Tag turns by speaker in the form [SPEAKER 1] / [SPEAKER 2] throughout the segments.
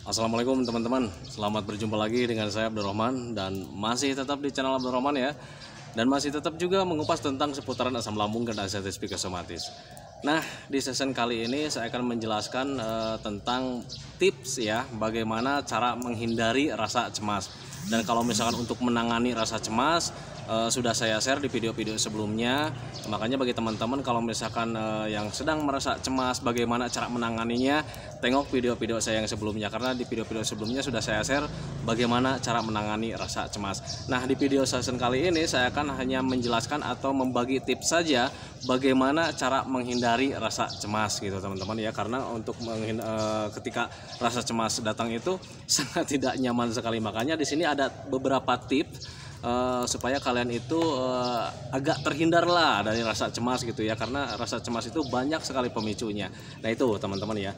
[SPEAKER 1] Assalamualaikum teman-teman, selamat berjumpa lagi dengan saya Abdurrahman dan masih tetap di channel Abdurrahman ya. Dan masih tetap juga mengupas tentang seputaran asam lambung dan anxiety psikosomatis. Nah, di session kali ini saya akan menjelaskan tentang tips ya, bagaimana cara menghindari rasa cemas. Dan kalau misalkan untuk menangani rasa cemas sudah saya share di video-video sebelumnya. Makanya bagi teman-teman kalau misalkan yang sedang merasa cemas bagaimana cara menanganinya, tengok video-video saya yang sebelumnya, karena di video-video sebelumnya sudah saya share bagaimana cara menangani rasa cemas. Nah, di video session kali ini saya akan hanya menjelaskan atau membagi tips saja bagaimana cara menghindari rasa cemas gitu teman-teman ya, karena untuk ketika rasa cemas datang itu sangat tidak nyaman sekali. Makanya di sini ada beberapa tips supaya kalian itu agak terhindar lah dari rasa cemas gitu ya, karena rasa cemas itu banyak sekali pemicunya. Nah itu teman-teman ya.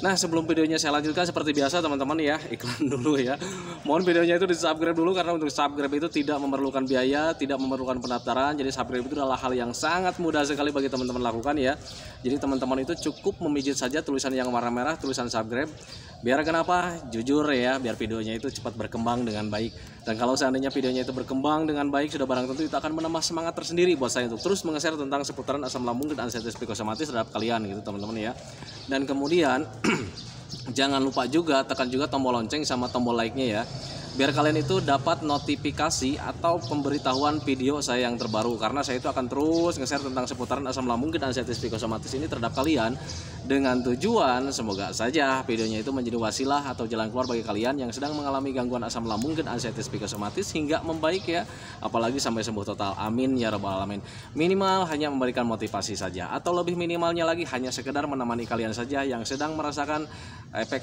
[SPEAKER 1] Nah sebelum videonya saya lanjutkan seperti biasa teman-teman ya, iklan dulu ya. Mohon videonya itu di subscribe dulu, karena untuk subscribe itu tidak memerlukan biaya, tidak memerlukan pendaftaran. Jadi subscribe itu adalah hal yang sangat mudah sekali bagi teman-teman lakukan ya. Jadi teman-teman itu cukup memijit saja tulisan yang warna merah, tulisan subscribe. Biar kenapa? Jujur ya, biar videonya itu cepat berkembang dengan baik. Dan kalau seandainya videonya itu berkembang dengan baik, sudah barang tentu itu akan menambah semangat tersendiri buat saya untuk terus menge-share tentang seputaran asam lambung dan anxiety psikosomatis terhadap kalian gitu teman-teman ya. Dan kemudian jangan lupa juga tekan juga tombol lonceng sama tombol like-nya ya, biar kalian itu dapat notifikasi atau pemberitahuan video saya yang terbaru, karena saya itu akan terus nge-share tentang seputaran asam lambung dan anxiety psikosomatis ini terhadap kalian, dengan tujuan semoga saja videonya itu menjadi wasilah atau jalan keluar bagi kalian yang sedang mengalami gangguan asam lambung dan anxiety psikosomatis hingga membaik ya, apalagi sampai sembuh total. Amin ya rabbal alamin. Minimal hanya memberikan motivasi saja, atau lebih minimalnya lagi hanya sekedar menemani kalian saja yang sedang merasakan efek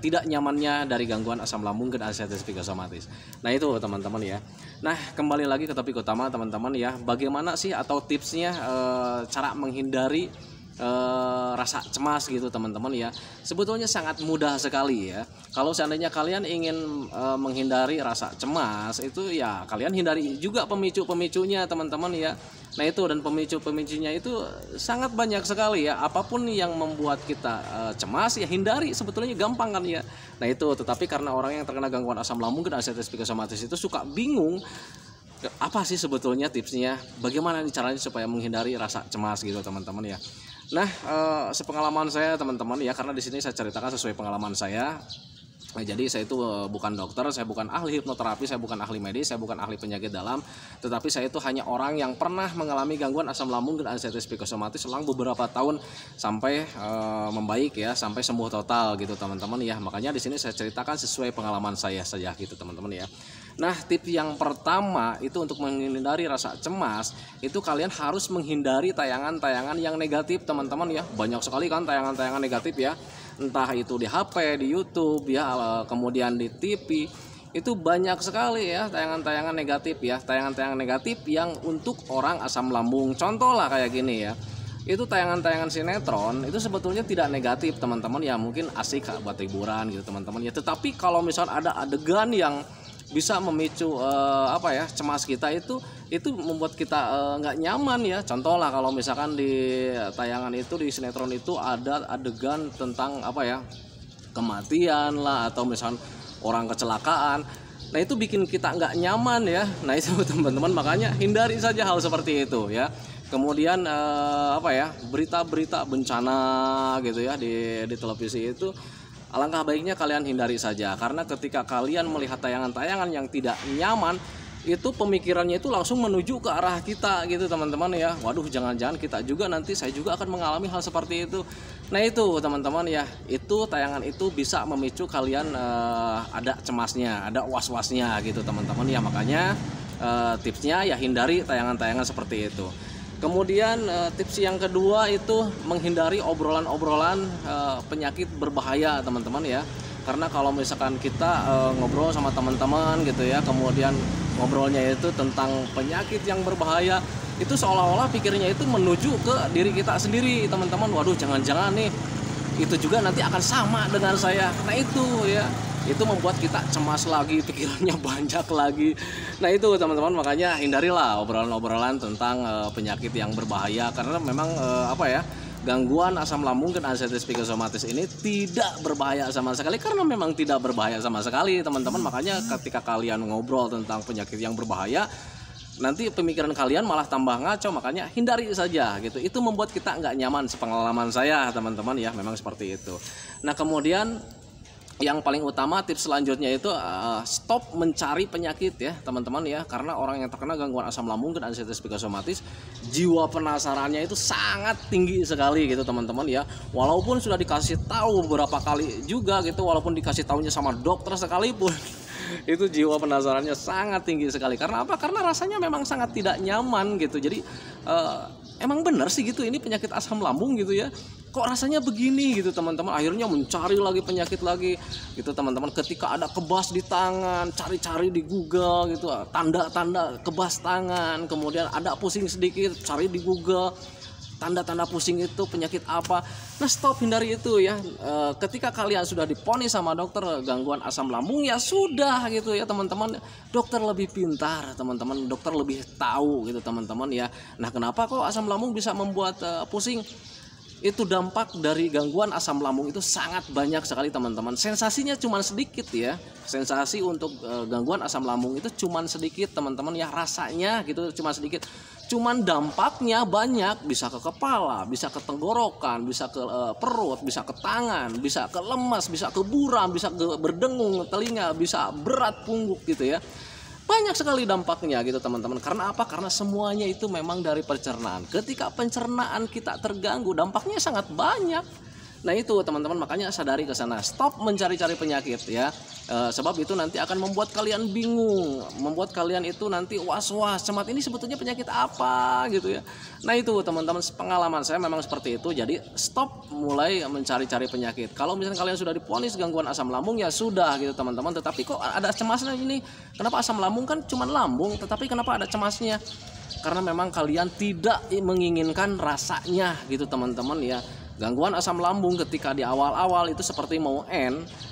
[SPEAKER 1] tidak nyamannya dari gangguan asam lambung dan anxiety psikosomatis. Nah itu teman-teman ya. Nah kembali lagi ke topik utama teman-teman ya, bagaimana sih atau tipsnya cara menghindari rasa cemas gitu teman-teman ya. Sebetulnya sangat mudah sekali ya. Kalau seandainya kalian ingin menghindari rasa cemas itu ya kalian hindari juga pemicu-pemicunya teman-teman ya. Nah itu, dan pemicu-pemicunya itu sangat banyak sekali ya. Apapun yang membuat kita cemas ya hindari, sebetulnya gampang kan ya. Nah itu, tetapi karena orang yang terkena gangguan asam lambung dan anxiety psikosomatis itu suka bingung apa sih sebetulnya tipsnya, bagaimana caranya supaya menghindari rasa cemas gitu teman-teman ya. Nah, sepengalaman saya teman-teman ya, karena di sini saya ceritakan sesuai pengalaman saya. Nah, jadi saya itu bukan dokter, saya bukan ahli hipnoterapi, saya bukan ahli medis, saya bukan ahli penyakit dalam, tetapi saya itu hanya orang yang pernah mengalami gangguan asam lambung dan anxiety psikosomatis selang beberapa tahun sampai membaik ya, sampai sembuh total gitu teman-teman ya. Makanya di sini saya ceritakan sesuai pengalaman saya saja gitu teman-teman ya. Nah, tips yang pertama itu untuk menghindari rasa cemas, itu kalian harus menghindari tayangan-tayangan yang negatif teman-teman ya. Banyak sekali kan tayangan-tayangan negatif ya. Entah itu di HP, di YouTube ya, kemudian di TV. Itu banyak sekali ya tayangan-tayangan negatif ya. Tayangan-tayangan negatif yang untuk orang asam lambung. Contoh lah kayak gini ya. Itu tayangan-tayangan sinetron itu sebetulnya tidak negatif teman-teman ya, mungkin asik buat hiburan gitu teman-teman ya. Tetapi kalau misal ada adegan yang bisa memicu cemas kita, itu membuat kita nggak nyaman ya. Contoh lah kalau misalkan di tayangan itu, di sinetron itu ada adegan tentang kematian lah, atau misalkan orang kecelakaan. Nah itu bikin kita nggak nyaman ya. Nah itu teman-teman, makanya hindari saja hal seperti itu ya. Kemudian berita-berita bencana gitu ya di televisi itu, alangkah baiknya kalian hindari saja, karena ketika kalian melihat tayangan-tayangan yang tidak nyaman, itu pemikirannya itu langsung menuju ke arah kita gitu teman-teman ya. Waduh, jangan-jangan kita juga nanti, saya juga akan mengalami hal seperti itu. Nah itu teman-teman ya, itu tayangan itu bisa memicu kalian ada cemasnya, ada was-wasnya gitu teman-teman ya. Makanya tipsnya ya hindari tayangan-tayangan seperti itu. Kemudian tips yang kedua itu menghindari obrolan-obrolan penyakit berbahaya teman-teman ya. Karena kalau misalkan kita ngobrol sama teman-teman gitu ya, kemudian ngobrolnya itu tentang penyakit yang berbahaya, itu seolah-olah pikirnya itu menuju ke diri kita sendiri teman-teman. Waduh, jangan-jangan nih itu juga nanti akan sama dengan saya. Nah itu ya, itu membuat kita cemas lagi, pikirannya banyak lagi. Nah itu teman-teman, makanya hindarilah obrolan-obrolan tentang penyakit yang berbahaya, karena memang gangguan asam lambung dan anxiety psikosomatis ini tidak berbahaya sama sekali, karena memang tidak berbahaya sama sekali teman-teman. Makanya ketika kalian ngobrol tentang penyakit yang berbahaya, nanti pemikiran kalian malah tambah ngaco, makanya hindari saja gitu. Itu membuat kita nggak nyaman, sepengalaman saya teman-teman ya, memang seperti itu. Nah kemudian yang paling utama tips selanjutnya itu stop mencari penyakit ya teman-teman ya, karena orang yang terkena gangguan asam lambung dan anxiety psikosomatis, jiwa penasarannya itu sangat tinggi sekali gitu teman-teman ya. Walaupun sudah dikasih tahu beberapa kali juga gitu, walaupun dikasih tahunya sama dokter sekalipun itu jiwa penasarannya sangat tinggi sekali. Karena apa? Karena rasanya memang sangat tidak nyaman gitu. Jadi emang benar sih gitu ini penyakit asam lambung gitu ya, kok rasanya begini gitu teman-teman. Akhirnya mencari lagi penyakit lagi gitu teman-teman. Ketika ada kebas di tangan, cari-cari di Google gitu, tanda-tanda kebas tangan. Kemudian ada pusing sedikit, cari di Google tanda-tanda pusing itu penyakit apa. Nah stop, hindari itu ya. Ketika kalian sudah diponis sama dokter gangguan asam lambung, ya sudah gitu ya teman-teman. Dokter lebih pintar teman-teman, dokter lebih tahu gitu teman-teman ya. Nah kenapa kok asam lambung bisa membuat pusing? Itu dampak dari gangguan asam lambung itu sangat banyak sekali teman-teman. Sensasinya cuma sedikit ya. Sensasi untuk gangguan asam lambung itu cuma sedikit teman-teman ya, rasanya gitu cuma sedikit. Cuman dampaknya banyak, bisa ke kepala, bisa ke tenggorokan, bisa ke perut, bisa ke tangan, bisa ke lemas, bisa ke buram, bisa ke berdengung telinga, bisa berat pungguk gitu ya. Banyak sekali dampaknya gitu teman-teman. Karena apa? Karena semuanya itu memang dari pencernaan. Ketika pencernaan kita terganggu, dampaknya sangat banyak. Nah itu teman-teman, makanya sadari ke sana. Stop mencari-cari penyakit ya. Sebab itu nanti akan membuat kalian bingung, membuat kalian itu nanti was-was, cemat, ini sebetulnya penyakit apa gitu ya. Nah itu teman-teman, pengalaman saya memang seperti itu. Jadi stop mulai mencari-cari penyakit. Kalau misalnya kalian sudah divonis gangguan asam lambung, ya sudah gitu teman-teman. Tetapi kok ada cemasnya ini? Kenapa asam lambung kan cuma lambung, tetapi kenapa ada cemasnya? Karena memang kalian tidak menginginkan rasanya gitu teman-teman ya. Gangguan asam lambung ketika di awal-awal itu seperti mau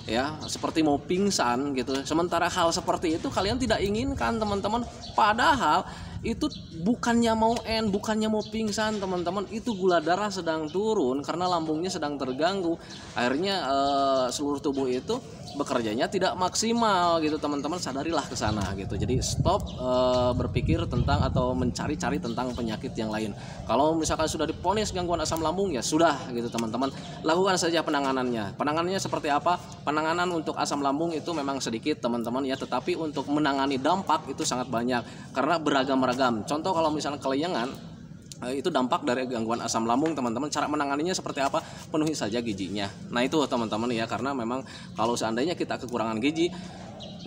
[SPEAKER 1] ya, seperti mau pingsan gitu. Sementara hal seperti itu kalian tidak inginkan teman-teman. Padahal itu bukannya mau bukannya mau pingsan teman-teman, itu gula darah sedang turun karena lambungnya sedang terganggu. Akhirnya seluruh tubuh itu bekerjanya tidak maksimal gitu teman-teman. Sadarilah ke sana gitu. Jadi stop berpikir tentang atau mencari-cari tentang penyakit yang lain. Kalau misalkan sudah divonis gangguan asam lambung, ya sudah gitu teman-teman, lakukan saja penanganannya. Penanganannya seperti apa? Penanganan untuk asam lambung itu memang sedikit teman-teman ya, tetapi untuk menangani dampak itu sangat banyak karena beragam-ragam. Contoh kalau misalnya kelayangan, itu dampak dari gangguan asam lambung teman-teman. Cara menanganinya seperti apa? Penuhi saja gizinya. Nah itu teman-teman ya, karena memang kalau seandainya kita kekurangan gizi,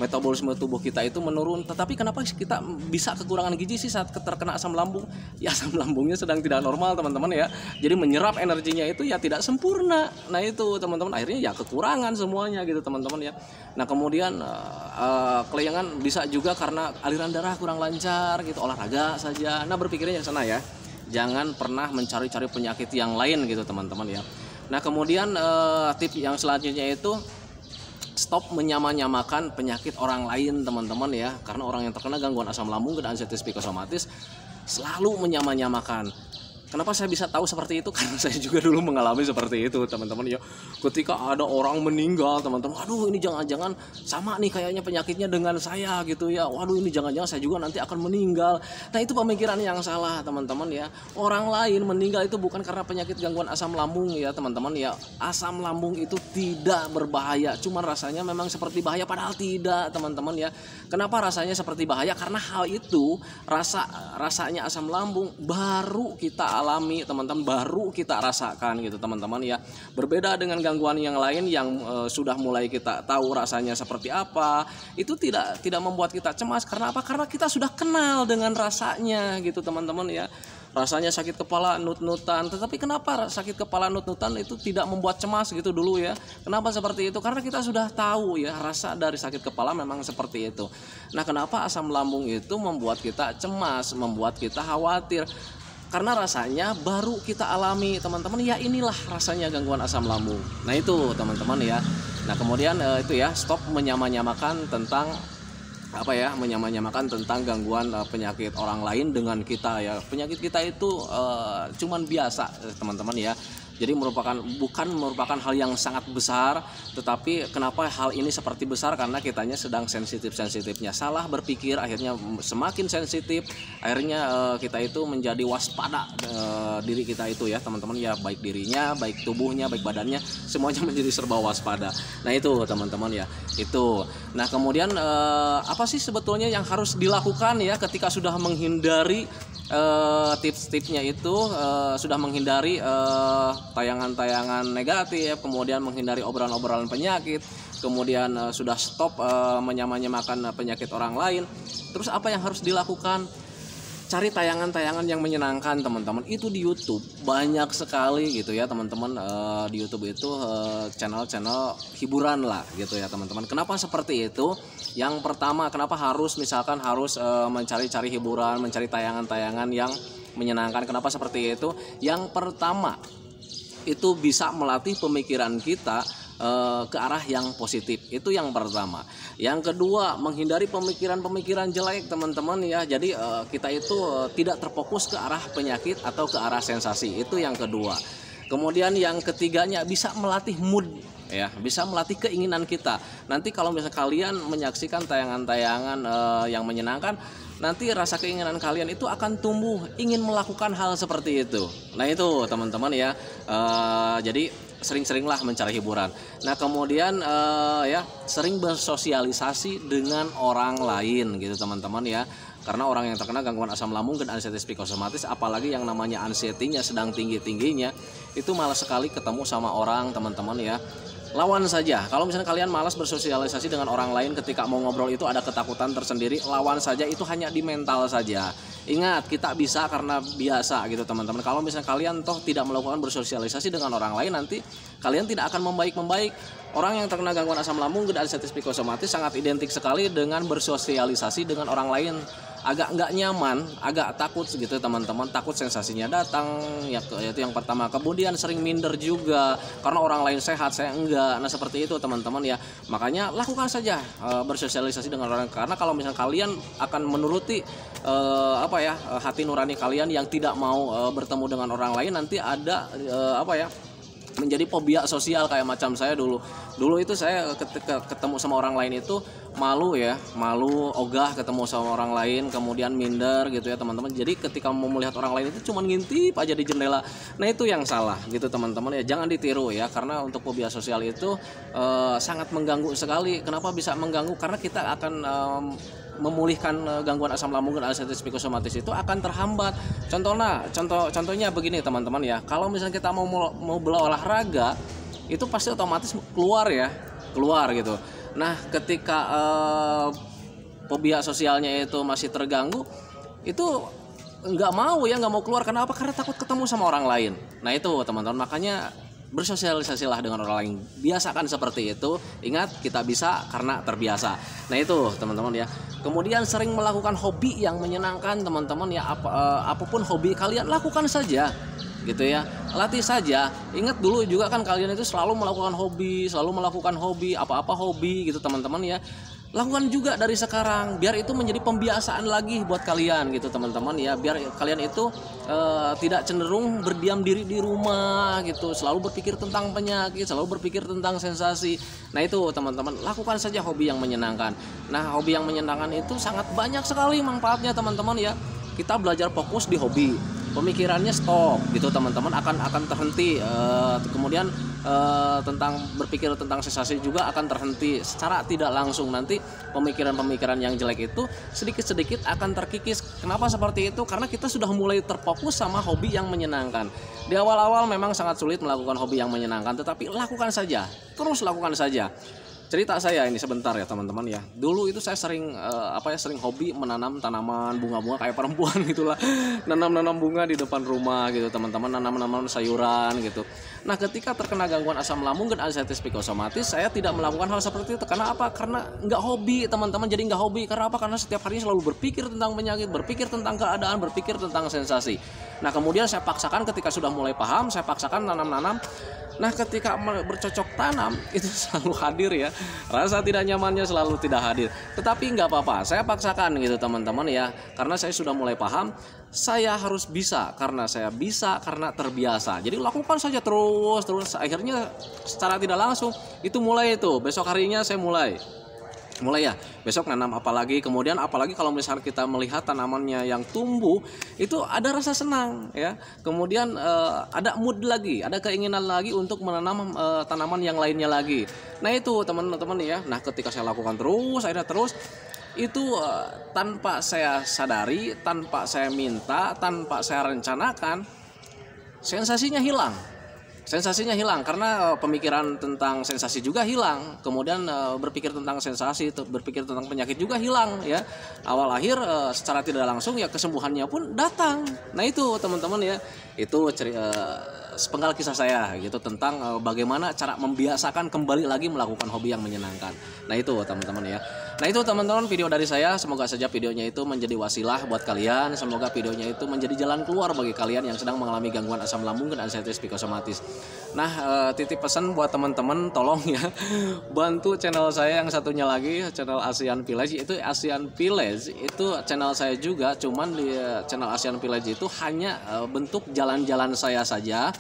[SPEAKER 1] metabolisme tubuh kita itu menurun. Tetapi kenapa kita bisa kekurangan gizi sih saat terkena asam lambung? Ya asam lambungnya sedang tidak normal teman-teman ya. Jadi menyerap energinya itu ya tidak sempurna. Nah itu teman-teman, akhirnya ya kekurangan semuanya gitu teman-teman ya. Nah kemudian kelayangan bisa juga karena aliran darah kurang lancar gitu, olahraga saja. Nah berpikirnya ke sana ya. Jangan pernah mencari-cari penyakit yang lain gitu teman-teman ya. Nah kemudian tips yang selanjutnya itu stop menyamakan penyakit orang lain teman-teman ya. Karena orang yang terkena gangguan asam lambung dan anxiety psikosomatis selalu menyamakan. Kenapa saya bisa tahu seperti itu? Karena saya juga dulu mengalami seperti itu teman-teman ya. Ketika ada orang meninggal teman-teman, aduh ini jangan-jangan sama nih kayaknya penyakitnya dengan saya gitu ya. Waduh ini jangan-jangan saya juga nanti akan meninggal. Nah itu pemikiran yang salah teman-teman ya. Orang lain meninggal itu bukan karena penyakit gangguan asam lambung ya teman-teman ya. Asam lambung itu tidak berbahaya, cuman rasanya memang seperti bahaya, padahal tidak teman-teman ya. Kenapa rasanya seperti bahaya? Karena hal itu rasanya asam lambung baru kita alami teman-teman, baru kita rasakan gitu teman-teman ya. Berbeda dengan gangguan yang lain yang sudah mulai kita tahu rasanya seperti apa, itu tidak membuat kita cemas. Karena apa? Karena kita sudah kenal dengan rasanya gitu teman-teman ya. Rasanya sakit kepala nut-nutan, tetapi kenapa sakit kepala nut-nutan itu tidak membuat cemas gitu dulu ya? Kenapa seperti itu? Karena kita sudah tahu ya, rasa dari sakit kepala memang seperti itu. Nah kenapa asam lambung itu membuat kita cemas, membuat kita khawatir? Karena rasanya baru kita alami teman-teman ya. Inilah rasanya gangguan asam lambung. Nah itu teman-teman ya. Nah kemudian itu ya, stop menyamakan tentang menyamakan tentang gangguan penyakit orang lain dengan kita ya. Penyakit kita itu cuman biasa teman-teman ya. Jadi bukan merupakan hal yang sangat besar, tetapi kenapa hal ini seperti besar, karena kitanya sedang sensitifnya salah berpikir, akhirnya semakin sensitif, akhirnya kita itu menjadi waspada diri kita itu ya teman-teman ya, baik dirinya, baik tubuhnya, baik badannya, semuanya menjadi serba waspada. Nah itu teman-teman ya, itu. Nah kemudian apa sih sebetulnya yang harus dilakukan ya ketika sudah menghindari tips-tipsnya itu, sudah menghindari tayangan-tayangan negatif, kemudian menghindari obrolan-obrolan penyakit, kemudian sudah stop menyamakan penyakit orang lain. Terus apa yang harus dilakukan? Cari tayangan-tayangan yang menyenangkan teman-teman. Itu di YouTube banyak sekali gitu ya teman-teman. Di YouTube itu channel-channel hiburan lah gitu ya teman-teman. Kenapa seperti itu? Yang pertama, kenapa harus mencari-cari hiburan, mencari tayangan-tayangan yang menyenangkan? Kenapa seperti itu? Yang pertama, itu bisa melatih pemikiran kita ke arah yang positif. Itu yang pertama. Yang kedua, menghindari pemikiran-pemikiran jelek teman-teman ya. Jadi kita itu tidak terfokus ke arah penyakit atau ke arah sensasi. Itu yang kedua. Kemudian yang ketiganya, bisa melatih mood ya, bisa melatih keinginan kita. Nanti kalau misalnya kalian menyaksikan tayangan-tayangan yang menyenangkan, nanti rasa keinginan kalian itu akan tumbuh ingin melakukan hal seperti itu. Nah itu teman-teman ya. Jadi sering-seringlah mencari hiburan. Nah kemudian ya sering bersosialisasi dengan orang lain gitu teman-teman ya. Karena orang yang terkena gangguan asam lambung dan anxiety psikosomatis, apalagi yang namanya anxiety-nya sedang tinggi-tingginya, itu malas sekali ketemu sama orang teman-teman ya. Lawan saja. Kalau misalnya kalian malas bersosialisasi dengan orang lain, ketika mau ngobrol itu ada ketakutan tersendiri, lawan saja. Itu hanya di mental saja. Ingat, kita bisa karena biasa gitu teman-teman. Kalau misalnya kalian toh tidak melakukan bersosialisasi dengan orang lain, nanti kalian tidak akan membaik. Orang yang terkena gangguan asam lambung dan anxiety psikosomatis sangat identik sekali dengan bersosialisasi dengan orang lain. Agak nggak nyaman, agak takut gitu teman-teman, takut sensasinya datang ya, itu yang pertama. Kemudian sering minder juga karena orang lain sehat, saya enggak. Nah seperti itu teman-teman ya. Makanya lakukan saja bersosialisasi dengan orang, karena kalau misalnya kalian akan menuruti hati nurani kalian yang tidak mau bertemu dengan orang lain, nanti ada menjadi fobia sosial kayak macam saya dulu itu. Saya ketika ketemu sama orang lain itu malu, ogah ketemu sama orang lain, kemudian minder gitu ya teman-teman. Jadi ketika mau melihat orang lain itu cuma ngintip aja di jendela. Nah itu yang salah gitu teman-teman ya, jangan ditiru ya, karena untuk fobia sosial itu sangat mengganggu sekali. Kenapa bisa mengganggu? Karena kita akan memulihkan gangguan asam lambung dan anxiety psikosomatis itu akan terhambat. Contohnya begini teman-teman ya, kalau misalnya kita mau berolahraga itu pasti otomatis keluar gitu. Nah ketika fobia sosialnya itu masih terganggu, itu nggak mau keluar. Karena apa? Karena takut ketemu sama orang lain. Nah itu teman-teman, makanya bersosialisasilah dengan orang lain, biasakan seperti itu. Ingat, kita bisa karena terbiasa. Nah itu teman-teman ya. Kemudian sering melakukan hobi yang menyenangkan teman-teman ya. Apapun hobi kalian, lakukan saja gitu ya, latih saja. Ingat dulu juga kan kalian itu selalu melakukan hobi, apa-apa hobi gitu teman-teman ya. Lakukan juga dari sekarang, biar itu menjadi pembiasaan lagi buat kalian gitu teman-teman ya. Biar kalian itu tidak cenderung berdiam diri di rumah gitu, selalu berpikir tentang penyakit, selalu berpikir tentang sensasi. Nah itu teman-teman, lakukan saja hobi yang menyenangkan. Nah hobi yang menyenangkan itu sangat banyak sekali manfaatnya teman-teman ya. Kita belajar fokus di hobi, pemikirannya stop gitu teman-teman, akan terhenti. Kemudian tentang berpikir tentang sensasi juga akan terhenti secara tidak langsung. Nanti pemikiran-pemikiran yang jelek itu sedikit-sedikit akan terkikis. Kenapa seperti itu? Karena kita sudah mulai terfokus sama hobi yang menyenangkan. Di awal-awal memang sangat sulit melakukan hobi yang menyenangkan, tetapi lakukan saja, terus lakukan saja. Cerita saya ini sebentar ya teman-teman ya. Dulu itu saya sering hobi menanam tanaman bunga-bunga kayak perempuan gitulah. Nanam bunga di depan rumah gitu teman-teman, nanam sayuran gitu. Nah, ketika terkena gangguan asam lambung dan anxiety psikosomatis, saya tidak melakukan hal seperti itu. Karena apa? Karena nggak hobi teman-teman. Jadi nggak hobi. Karena apa? Karena setiap hari selalu berpikir tentang penyakit, berpikir tentang keadaan, berpikir tentang sensasi. Nah, kemudian saya paksakan ketika sudah mulai paham, saya paksakan nanam Nah ketika bercocok tanam itu selalu hadir ya, rasa tidak nyamannya selalu tidak hadir. Tetapi nggak apa-apa, saya paksakan gitu teman-teman ya, karena saya sudah mulai paham saya harus bisa, karena saya bisa karena terbiasa. Jadi lakukan saja terus, akhirnya secara tidak langsung itu mulai itu besok harinya saya mulai ya besok nanam apalagi, kemudian apalagi kalau misalnya kita melihat tanamannya yang tumbuh itu ada rasa senang ya, kemudian ada mood lagi, ada keinginan lagi untuk menanam tanaman yang lainnya lagi. Nah itu teman-teman ya, nah ketika saya lakukan terus akhirnya terus itu tanpa saya sadari, tanpa saya minta, tanpa saya rencanakan, sensasinya hilang karena pemikiran tentang sensasi juga hilang, kemudian berpikir tentang sensasi, berpikir tentang penyakit juga hilang ya. Awal akhir secara tidak langsung ya kesembuhannya pun datang. Nah itu teman-teman ya, itu sepenggal kisah saya gitu tentang bagaimana cara membiasakan kembali lagi melakukan hobi yang menyenangkan. Nah itu teman-teman ya. Nah itu teman-teman video dari saya, semoga saja videonya itu menjadi wasilah buat kalian, semoga videonya itu menjadi jalan keluar bagi kalian yang sedang mengalami gangguan asam lambung dan anxiety psikosomatis. Nah titip pesan buat teman-teman, tolong ya bantu channel saya yang satunya lagi, channel Asian Village. Itu Asian Village itu channel saya juga, cuman di channel Asian Village itu hanya bentuk jalan-jalan saya saja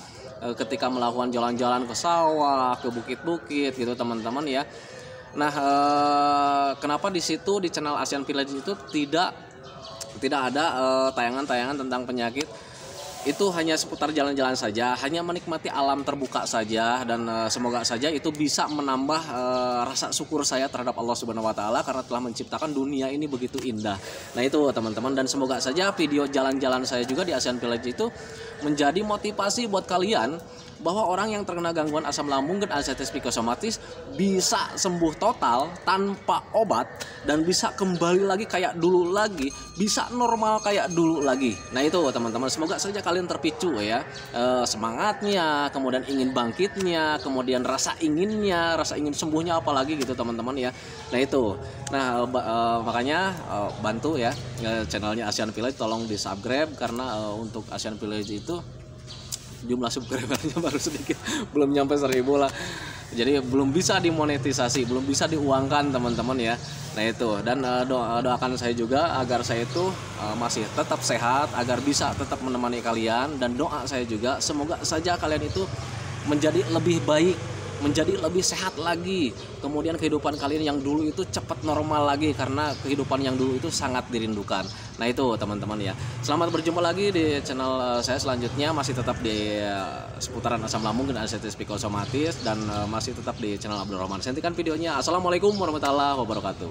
[SPEAKER 1] ketika melakukan jalan-jalan ke sawah, ke bukit-bukit gitu teman-teman ya. Nah kenapa di situ di channel Asian Village itu tidak ada tayangan-tayangan tentang penyakit, itu hanya seputar jalan-jalan saja, hanya menikmati alam terbuka saja, dan semoga saja itu bisa menambah rasa syukur saya terhadap Allah Subhanahu wa taala karena telah menciptakan dunia ini begitu indah. Nah itu teman-teman, dan semoga saja video jalan-jalan saya juga di Asian Village itu menjadi motivasi buat kalian bahwa orang yang terkena gangguan asam lambung dan anxiety psikosomatis bisa sembuh total tanpa obat dan bisa kembali lagi kayak dulu lagi, bisa normal kayak dulu lagi. Nah itu teman-teman, semoga saja kalian terpicu ya semangatnya, kemudian ingin bangkitnya, kemudian rasa ingin sembuhnya apalagi gitu teman-teman ya. Nah itu, nah makanya bantu ya channelnya Asian Village, tolong di subscribe karena untuk Asian Village itu jumlah subscribernya baru sedikit, belum nyampe 1000 lah, jadi belum bisa dimonetisasi, belum bisa diuangkan teman-teman ya. Nah itu, dan doakan saya juga agar saya itu masih tetap sehat, agar bisa tetap menemani kalian, dan doa saya juga semoga saja kalian itu menjadi lebih baik, menjadi lebih sehat lagi, kemudian kehidupan kalian yang dulu itu cepat normal lagi karena kehidupan yang dulu itu sangat dirindukan. Nah itu teman-teman ya, selamat berjumpa lagi di channel saya selanjutnya, masih tetap di seputaran asam lambung dan anxiety psikosomatis, dan masih tetap di channel Abdul Rahman. Hentikan videonya. Assalamualaikum warahmatullahi wabarakatuh.